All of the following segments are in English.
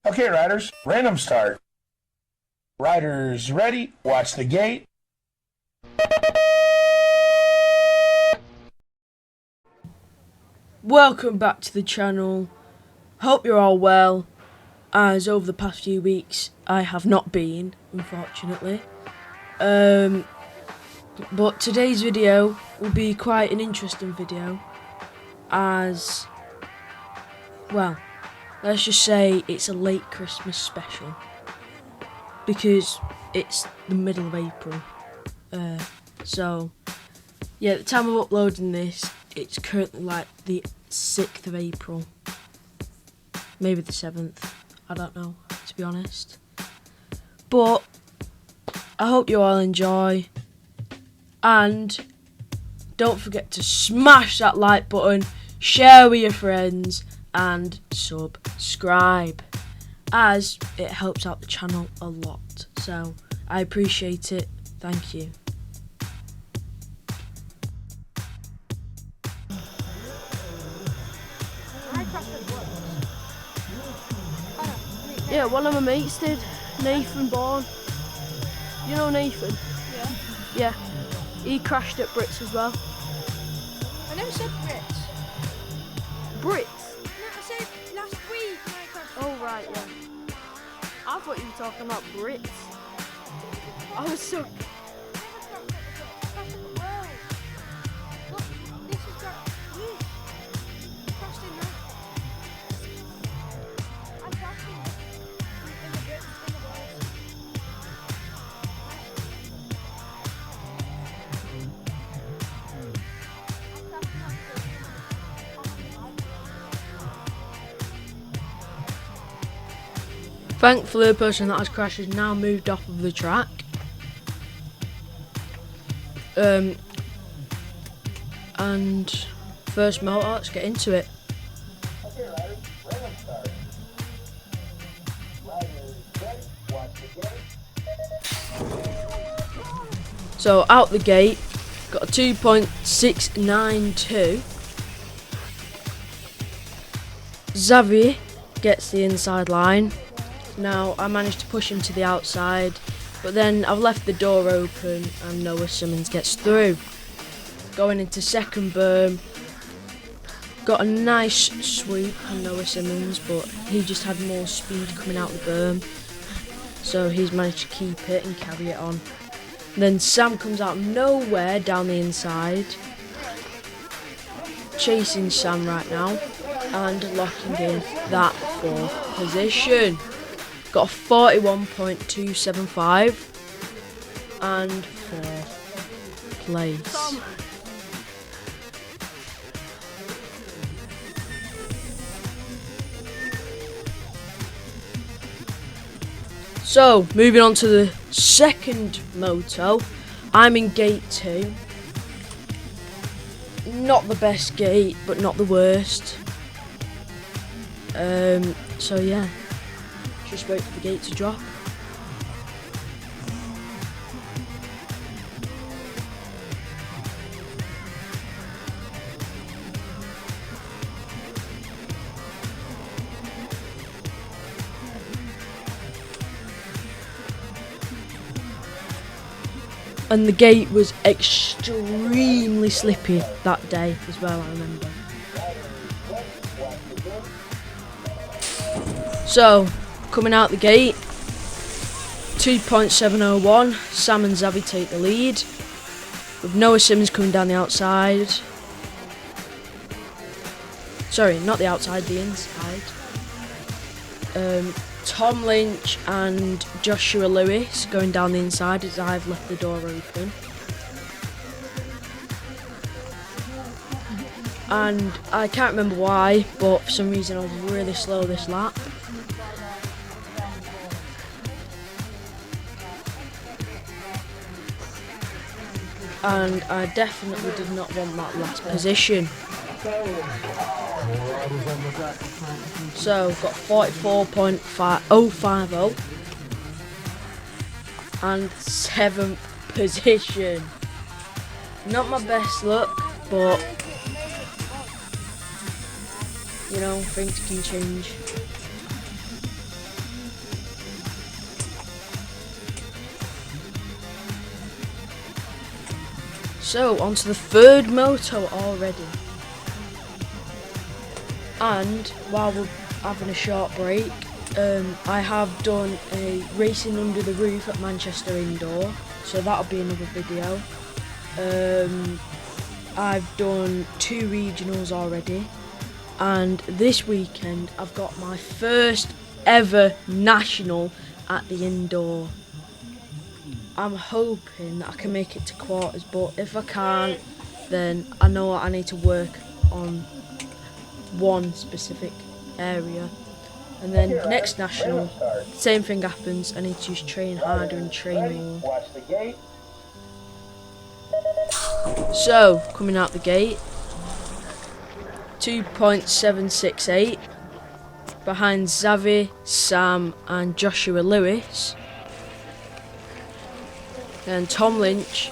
Okay, riders, random start. Riders ready, watch the gate. Welcome back to the channel. Hope you're all well, as over the past few weeks I have not been, unfortunately. But today's video will be quite an interesting video, as, well, let's just say it's a late Christmas special, because it's the middle of April. So, yeah, at the time of uploading this, it's currently like the 6th of April. Maybe the 7th. I don't know, to be honest. But I hope you all enjoy. And don't forget to smash that like button, share with your friends, and subscribe, as it helps out the channel a lot. So I appreciate it. Thank you. Yeah, one of my mates did. Nathan Bourne. You know Nathan? Yeah. Yeah. He crashed at Brits as well. I never said Brits. Brits? No, I said last week when I crashed. Oh, right, yeah. I thought you were talking about Brits. I was so... Crashed in the world. Look, this has got you. Crashed in that. I crashed in the Brits in the world. Thankfully, the person that has crashed has now moved off of the track. And first motor, let's get into it. Okay, riders, random start. Riders ready, watch the gate. So out the gate, got a 2.692. Xavier gets the inside line. Now I managed to push him to the outside, but then I've left the door open and Noah Simmons gets through. Going into second berm, got a nice sweep on Noah Simmons, but he just had more speed coming out the berm, so he's managed to keep it and carry it on. Then Sam comes out of nowhere down the inside, chasing Sam right now and locking in that 4th position. Got a 41.275 and 4th place. So, moving on to the second moto, I'm in gate 2. Not the best gate, but not the worst. So yeah, just wait for the gate to drop. And the gate was extremely slippy that day as well, I remember. So, coming out the gate, 2.701, Sam and Xavi take the lead, with Noah Simmons coming down the outside. Sorry, not the outside, the inside. Tom Lynch and Joshua Lewis going down the inside as I've left the door open. And I can't remember why, but for some reason I was really slow this lap. And I definitely did not want that last position. So, got 44.050 and 7th position. Not my best look, but you know, things can change. So, on to the third moto already. And while we're having a short break, I have done a racing under the roof at Manchester Indoor, so that'll be another video. I've done 2 regionals already, and this weekend I've got my first ever national at the indoor. I'm hoping that I can make it to quarters, but if I can't, then I know I need to work on one specific area. And then next national, same thing happens. I need to just train harder and train more. So, coming out the gate, 2.768 behind Xavi, Sam and Joshua Lewis. Then Tom Lynch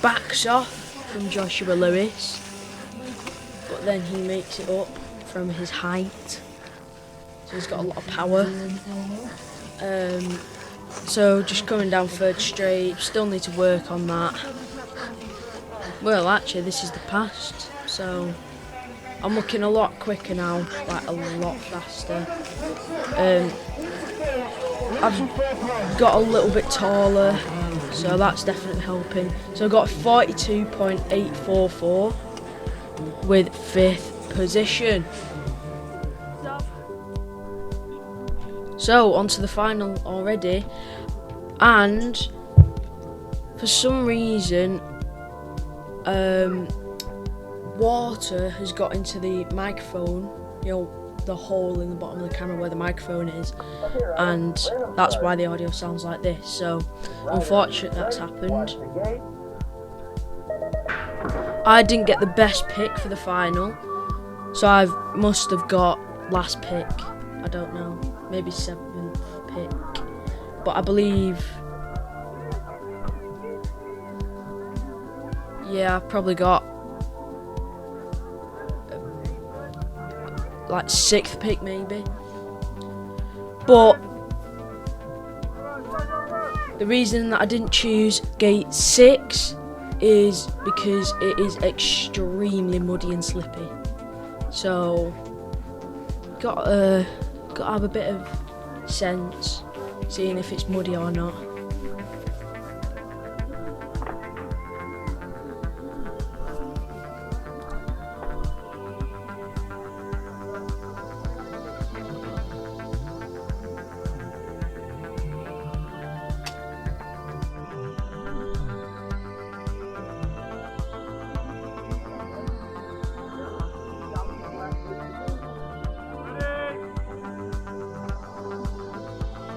backs off from Joshua Lewis, but then he makes it up from his height, so he's got a lot of power. So just coming down third straight, still need to work on that. Well, actually this is the past, so I'm looking a lot quicker now, like a lot faster. I've got a little bit taller, so that's definitely helping. So I've got 42.844 with 5th position. So on to the final already, and for some reason water has got into the microphone, you know, the hole in the bottom of the camera where the microphone is, and that's why the audio sounds like this. So unfortunately that's happened. I didn't get the best pick for the final, so I must have got last pick. I don't know, maybe 7th pick, but I believe, yeah, I probably got like 6th pick maybe. But the reason that I didn't choose gate 6 is because it is extremely muddy and slippy. So gotta have a bit of sense, seeing if it's muddy or not.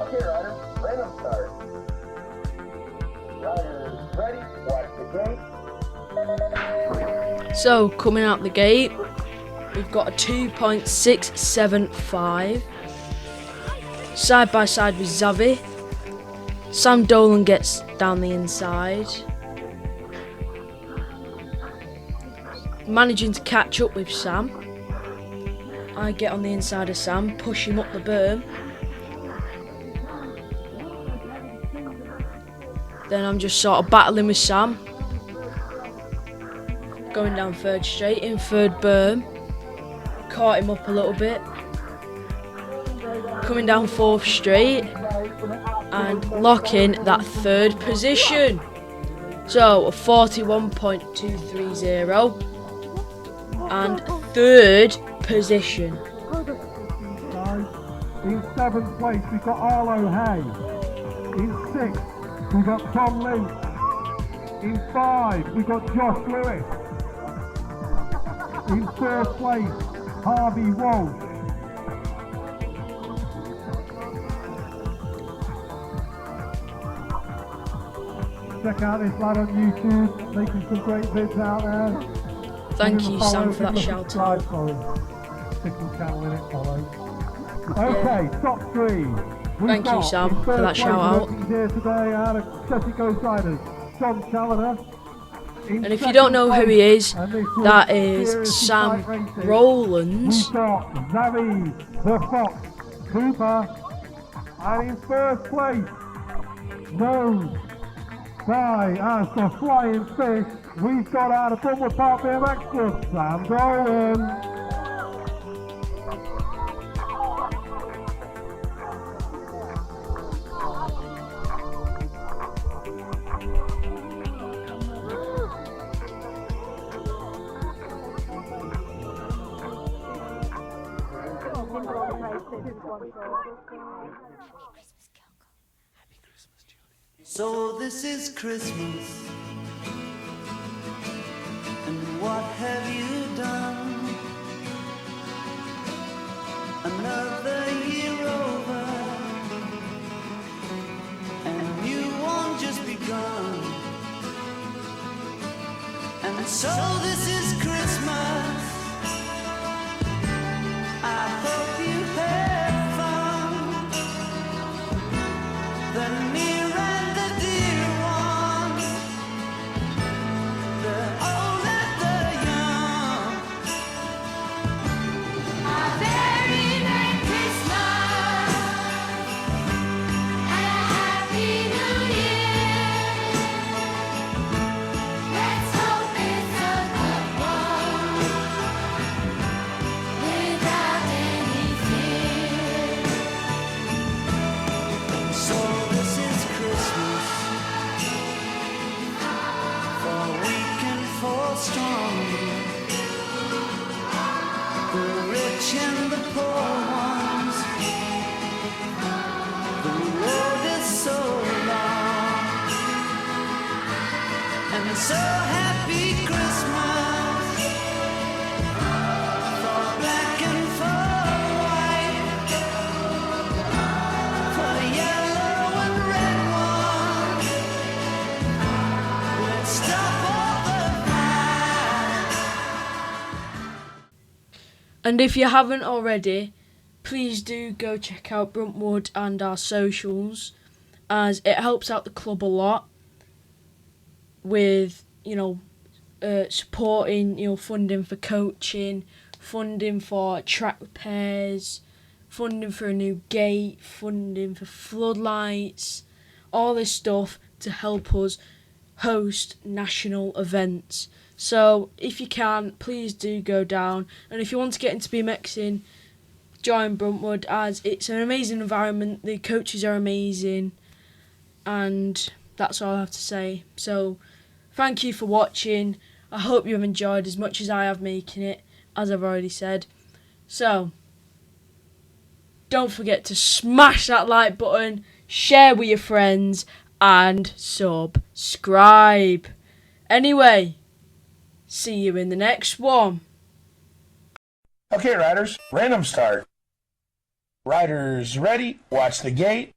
Okay, riders, random start. Riders ready, watch the gate. So coming out the gate, we've got a 2.675 side by side with Xavi. Sam Dolan gets down the inside, managing to catch up with Sam. I get on the inside of Sam, push him up the berm. Then I'm just sort of battling with Sam, going down third straight in third berm. Caught him up a little bit, coming down 4th straight and locking that 3rd position. So a 41.230 and 3rd position. In 7th place we've got Arlo Hay. In 6th we've got Tom Lynch. In 5 we've got Josh Lewis. In 4th place Harvey Walsh. Check out this lad on YouTube, making some great vids out there. Thank you, Sam, for that shout out. Stick the channel in it, follow. Okay, top 3. Thank you, Sam, for that shout out. Here today out of Chessie Ghost Riders, John Challoner. And if you don't know who he is, that is Sam Rowlands. We've got Xavi the Fox Cooper. And in 1st place, Nose by as the flying fish. We've got out of Brumwood Park BMX Club, Sam Dolan. So this is Christmas, and what have you done? Another year over, and you won't just begun. And so this is Christmas, I hope you had fun. The near and the dear ones, the old and the young. A very Merry Christmas and a Happy New Year. Let's hope it's a good one without any fear. So this is Christmas, for weak and for strong, the rich and the poor ones. The road is so long, and so happy Christmas for black and for white, for yellow and red ones. Let's stop all the fight. And if you haven't already, please do go check out Bruntwood and our socials, as it helps out the club a lot with, supporting, funding for coaching, funding for track repairs, funding for a new gate, funding for floodlights, all this stuff to help us host national events. So if you can, please do go down. And if you want to get into BMXing, join Bruntwood, as it's an amazing environment, the coaches are amazing, and that's all I have to say. So thank you for watching. I hope you have enjoyed as much as I have making it, as I've already said. So don't forget to smash that like button, share with your friends, and subscribe. Anyway, see you in the next one. Okay, riders, random start. Riders ready, watch the gate.